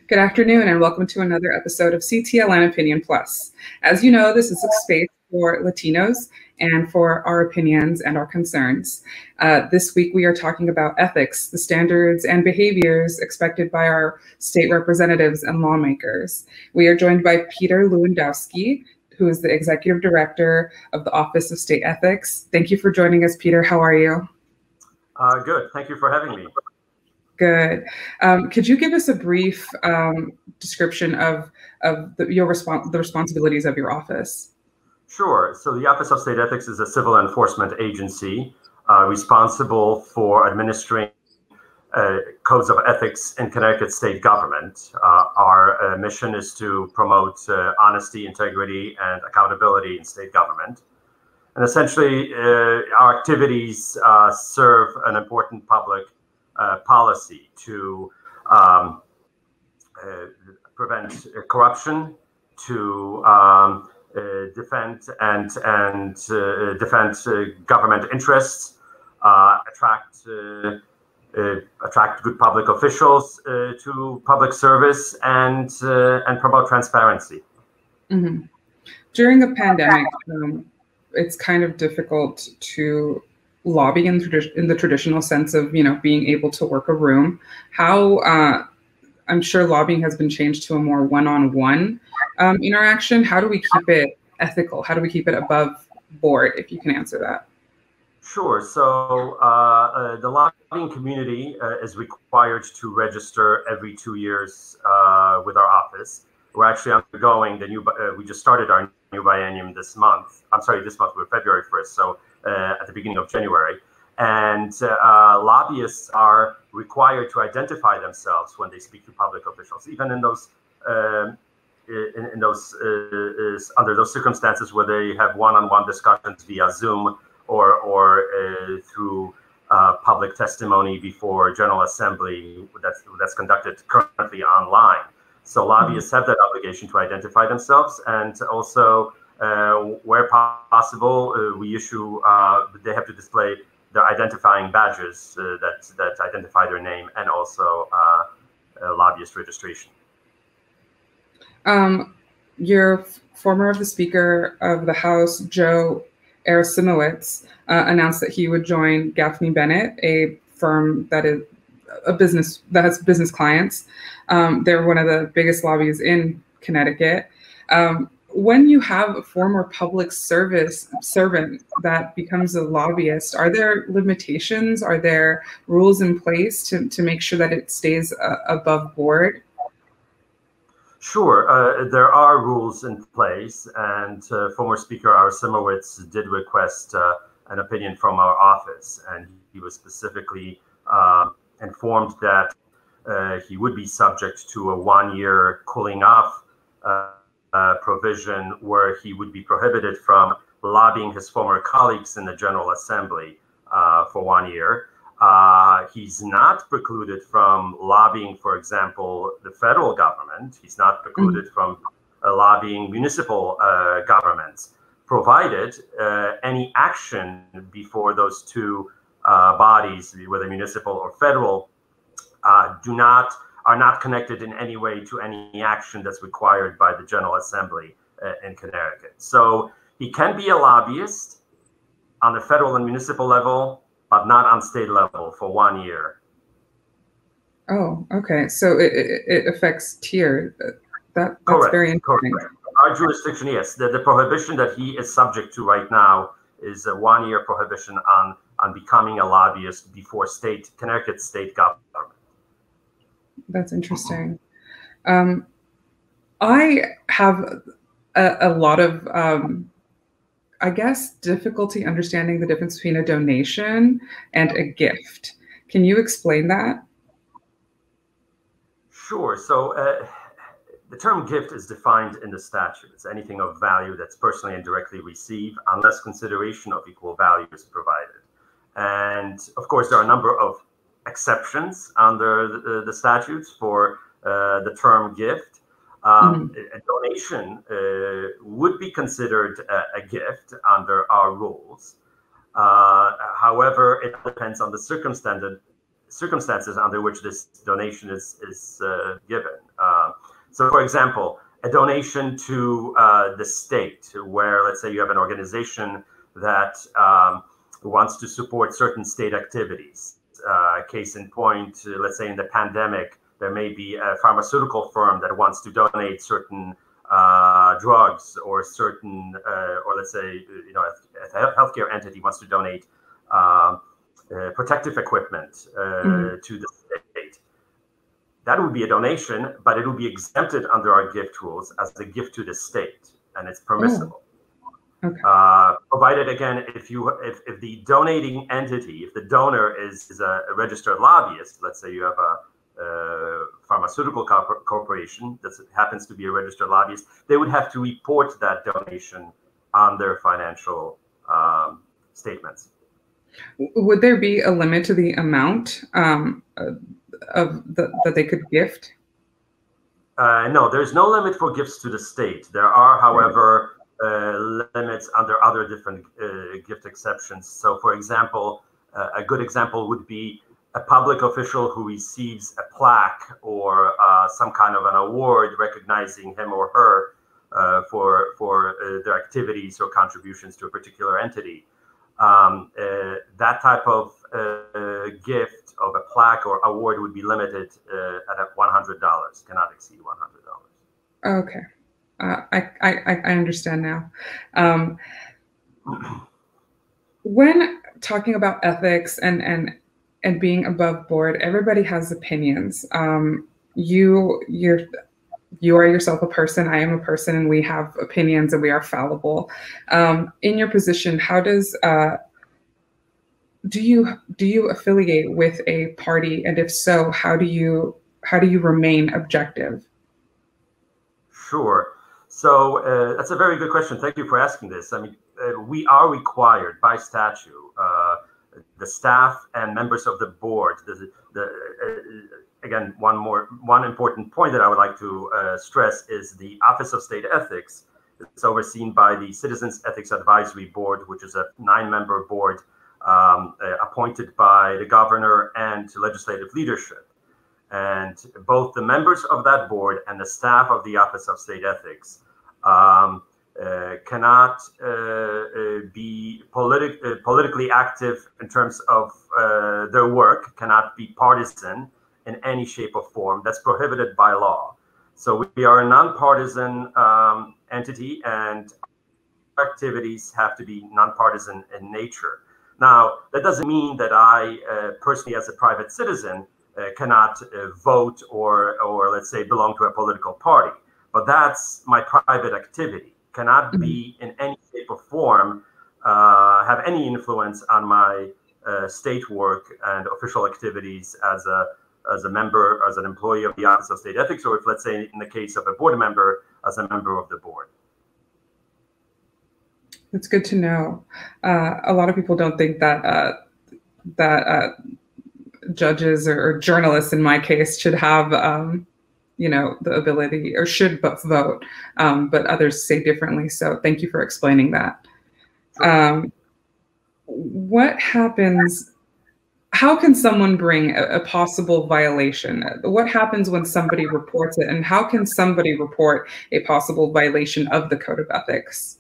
Good afternoon and welcome to another episode of CTLN Opinion Plus. As you know, this is a space for Latinos and for our opinions and our concerns. This week we are talking about ethics, the standards and behaviors expected by our state representatives and lawmakers. We are joined by Peter Lewandowski, who is the Executive Director of the Office of State Ethics. Thank you for joining us, Peter. How are you? Good. Thank you for having me. Good. Could you give us a brief description of the responsibilities of your office? Sure. So the Office of State Ethics is a civil enforcement agency responsible for administering codes of ethics in Connecticut state government. Our mission is to promote honesty, integrity, and accountability in state government. And essentially, our activities serve an important public policy to prevent corruption, to defend government interests, attract good public officials to public service, and promote transparency. Mm-hmm. During a pandemic, it's kind of difficult to lobby in the traditional sense of, being able to work a room. How I'm sure lobbying has been changed to a more one-on-one interaction. How do we keep it ethical? How do we keep it above board, if you can answer that? Sure. So the lobbying community is required to register every 2 years with our office. We're actually undergoing we just started our new biennium this month. This month, we're February 1st. So at the beginning of January. And lobbyists are required to identify themselves when they speak to public officials, even in those under those circumstances where they have one-on-one discussions via Zoom or through public testimony before General Assembly that's conducted currently online. So lobbyists have that obligation to identify themselves, and also where possible, we issue. They have to display their identifying badges that identify their name, and also lobbyist registration. Your former the Speaker of the House, Joe Arasimowicz, announced that he would join Gaffney Bennett, a firm that is a business that has business clients. They're one of the biggest lobbies in Connecticut. When you have a former public service servant that becomes a lobbyist, are there limitations? Are there rules in place to make sure that it stays above board? Sure, there are rules in place, and former Speaker Arasimowicz did request an opinion from our office, and he was specifically informed that he would be subject to a 1-year cooling off provision where he would be prohibited from lobbying his former colleagues in the General Assembly for 1 year. He's not precluded from lobbying, for example, the federal government. He's not precluded from lobbying municipal governments, provided any action before those two bodies, whether municipal or federal, are not connected in any way to any action that's required by the General Assembly in Connecticut. So he can be a lobbyist on the federal and municipal level, but not on state level for 1 year. Oh, okay. So it affects tier. That's correct, very interesting. Correct. Our jurisdiction, yes. The prohibition that he is subject to right now is a 1-year prohibition on becoming a lobbyist before Connecticut state government. That's interesting. I have a lot of, I guess, difficulty understanding the difference between a donation and a gift. Can you explain that? Sure. So the term gift is defined in the statute. It's anything of value that's personally and directly received unless consideration of equal value is provided. And of course, there are a number of exceptions under the statutes for the term gift. A donation would be considered a gift under our rules. However, it depends on the circumstances under which this donation is given. So, for example, a donation to the state, where let's say you have an organization that wants to support certain state activities. Case in point, let's say in the pandemic, there may be a pharmaceutical firm that wants to donate certain drugs, or certain, or let's say, a healthcare entity wants to donate protective equipment to the state. That would be a donation, but it would be exempted under our gift rules as a gift to the state, and it's permissible. Okay. Provided, again, if the donating entity, if the donor is a registered lobbyist, let's say you have a pharmaceutical corporation that happens to be a registered lobbyist, they would have to report that donation on their financial statements. Would there be a limit to the amount that they could gift? No, there's no limit for gifts to the state. There are, however, limits under other different gift exceptions. So, for example, a good example would be a public official who receives a plaque or some kind of an award recognizing him or her for their activities or contributions to a particular entity. That type of gift of a plaque or award would be limited at $100, cannot exceed $100. Okay. I understand now. When talking about ethics and being above board, everybody has opinions. You are yourself a person, I am a person, and we have opinions and we are fallible. In your position, how does do you affiliate with a party, and if so, how do you remain objective? Sure. So that's a very good question. Thank you for asking this. I mean, we are required by statute, the staff and members of the board. Again, one important point that I would like to stress is the Office of State Ethics. It's overseen by the Citizens Ethics Advisory Board, which is a 9-member board appointed by the governor and legislative leadership. And both the members of that board and the staff of the Office of State Ethics cannot be politically active in terms of their work, cannot be partisan in any shape or form. That's prohibited by law. So we are a nonpartisan entity, and our activities have to be nonpartisan in nature. Now, that doesn't mean that I personally, as a private citizen, cannot vote or let's say belong to a political party, but that's my private activity. Cannot be in any shape or form have any influence on my state work and official activities as a member, as an employee of the Office of State Ethics, or if, let's say, in the case of a board member, as a member of the board. That's good to know. A lot of people don't think that judges or journalists, in my case, should have, the ability, or should vote, but others say differently. So thank you for explaining that. What happens? How can someone bring a possible violation? What happens when somebody reports it, and how can somebody report a possible violation of the Code of Ethics?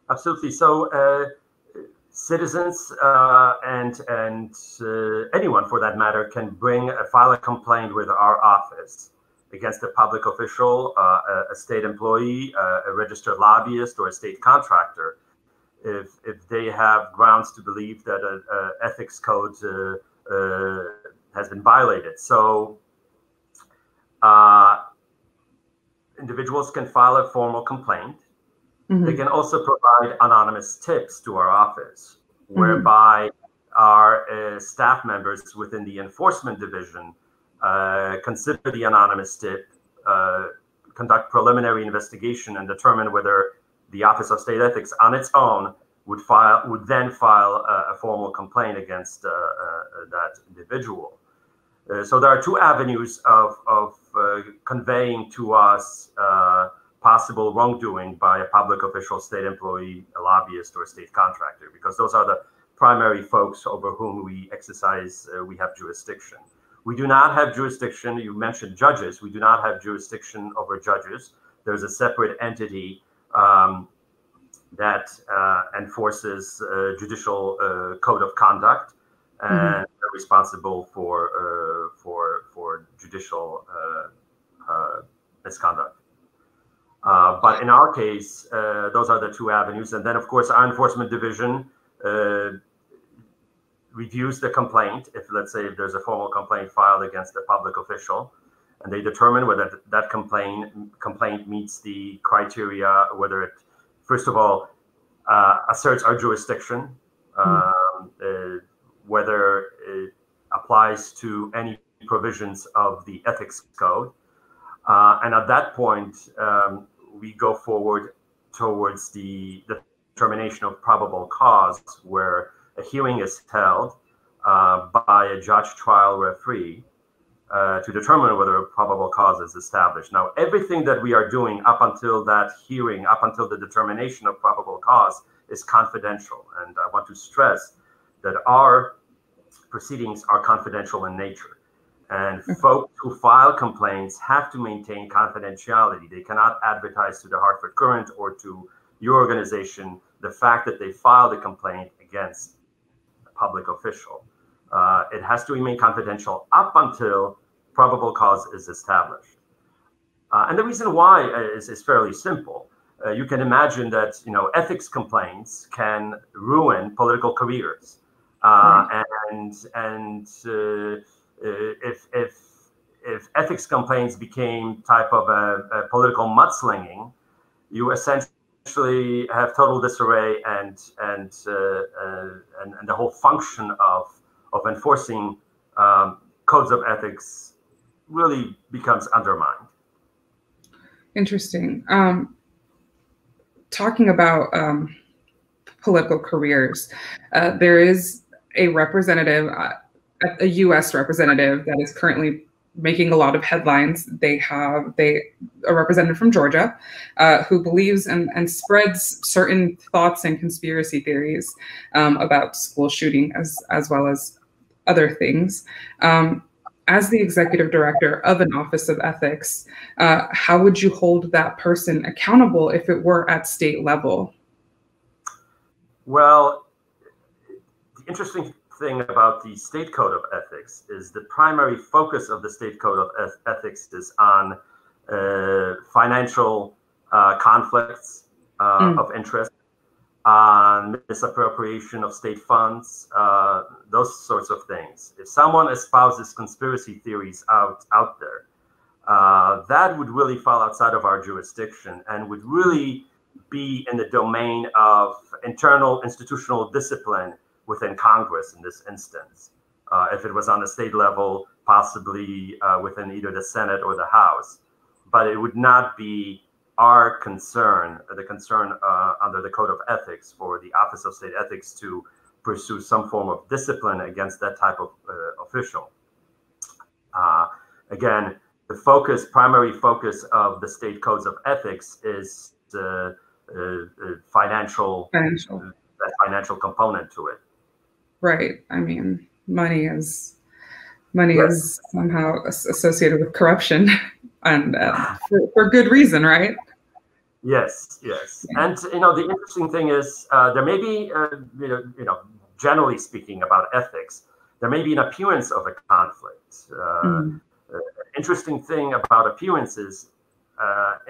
Absolutely. So citizens and anyone, for that matter, can file a complaint with our office against a public official, a state employee, a registered lobbyist, or a state contractor, if they have grounds to believe that an ethics code has been violated. So individuals can file a formal complaint. They can also provide anonymous tips to our office, whereby our staff members within the enforcement division consider the anonymous tip, conduct preliminary investigation, and determine whether the Office of State Ethics on its own would then file a formal complaint against that individual. So there are two avenues of conveying to us possible wrongdoing by a public official, state employee, a lobbyist, or a state contractor, because those are the primary folks over whom we have jurisdiction. We do not have jurisdiction. You mentioned judges. We do not have jurisdiction over judges. There's a separate entity that enforces judicial code of conduct, and they're responsible for judicial misconduct. But in our case, those are the two avenues. And then, of course, our enforcement division reviews the complaint. If, let's say, if there's a formal complaint filed against a public official, and they determine whether that complaint meets the criteria, whether it, first of all, asserts our jurisdiction, whether it applies to any provisions of the ethics code. And at that point, we go forward towards the determination of probable cause, where a hearing is held by a judge, trial referee, to determine whether a probable cause is established. Now, everything that we are doing up until that hearing, up until the determination of probable cause, is confidential. And I want to stress that our proceedings are confidential in nature. And folks who file complaints have to maintain confidentiality. They cannot advertise to the Hartford Courant or to your organization the fact that they filed a complaint against a public official. It has to remain confidential up until probable cause is established. And the reason why is fairly simple. You can imagine that, you know, ethics complaints can ruin political careers. If ethics complaints became type of a political mudslinging, you essentially have total disarray, and the whole function of enforcing codes of ethics really becomes undermined. Interesting. Talking about political careers, there is a representative, a U.S. representative that is currently making a lot of headlines. A representative from Georgia who believes and spreads certain thoughts and conspiracy theories about school shooting as well as other things. As the executive director of an office of ethics, how would you hold that person accountable if it were at state level? Well, the interesting thing about the state code of ethics is the primary focus of the state code of ethics is on financial conflicts of interest, on misappropriation of state funds, those sorts of things. If someone espouses conspiracy theories out there, that would really fall outside of our jurisdiction and would really be in the domain of internal institutional discipline within Congress in this instance. If it was on the state level, possibly within either the Senate or the House. But it would not be our concern, the concern under the Code of Ethics for the Office of State Ethics to pursue some form of discipline against that type of official. Again, the primary focus of the state codes of ethics is the financial component to it. Right. I mean, money is somehow associated with corruption, and for good reason, right? Yes, yes. Yeah. And you know, the interesting thing is there may be, generally speaking about ethics, there may be an appearance of a conflict. Interesting thing about appearances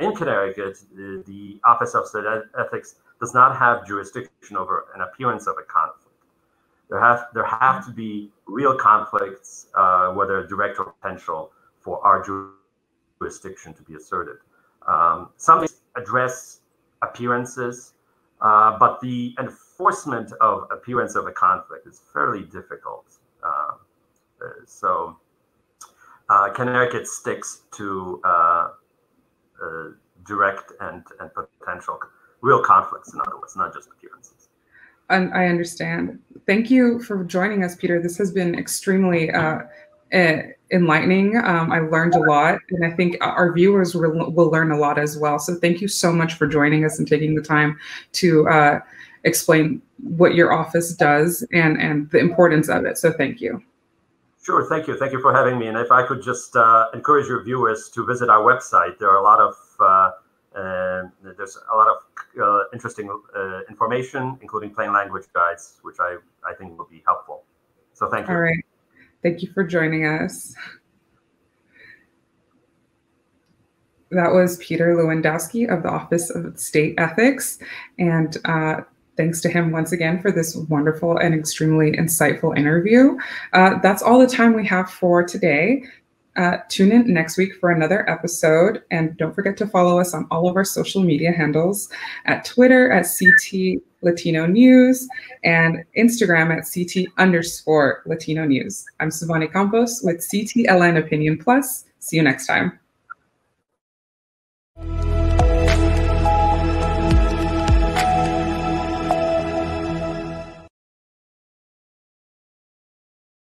in Connecticut, the Office of State Ethics does not have jurisdiction over an appearance of a conflict. There have to be real conflicts, whether direct or potential, for our jurisdiction to be asserted. Some address appearances, but the enforcement of appearance of a conflict is fairly difficult. So Connecticut sticks to direct and potential real conflicts, in other words, not just appearances. I understand. Thank you for joining us, Peter. This has been extremely enlightening. I learned a lot, and I think our viewers will learn a lot as well. So thank you so much for joining us and taking the time to explain what your office does and the importance of it. So thank you. Sure, thank you. Thank you for having me. And if I could just encourage your viewers to visit our website, there are a lot of interesting information, including plain language guides, which I think will be helpful. So thank you. All right. Thank you for joining us. That was Peter Lewandowski of the Office of State Ethics. And thanks to him once again for this wonderful and extremely insightful interview. That's all the time we have for today. Tune in next week for another episode. And don't forget to follow us on all of our social media handles, at Twitter at CT Latino News and Instagram at CT_Latino News. I'm Savani Campos with CTLN Opinion Plus. See you next time.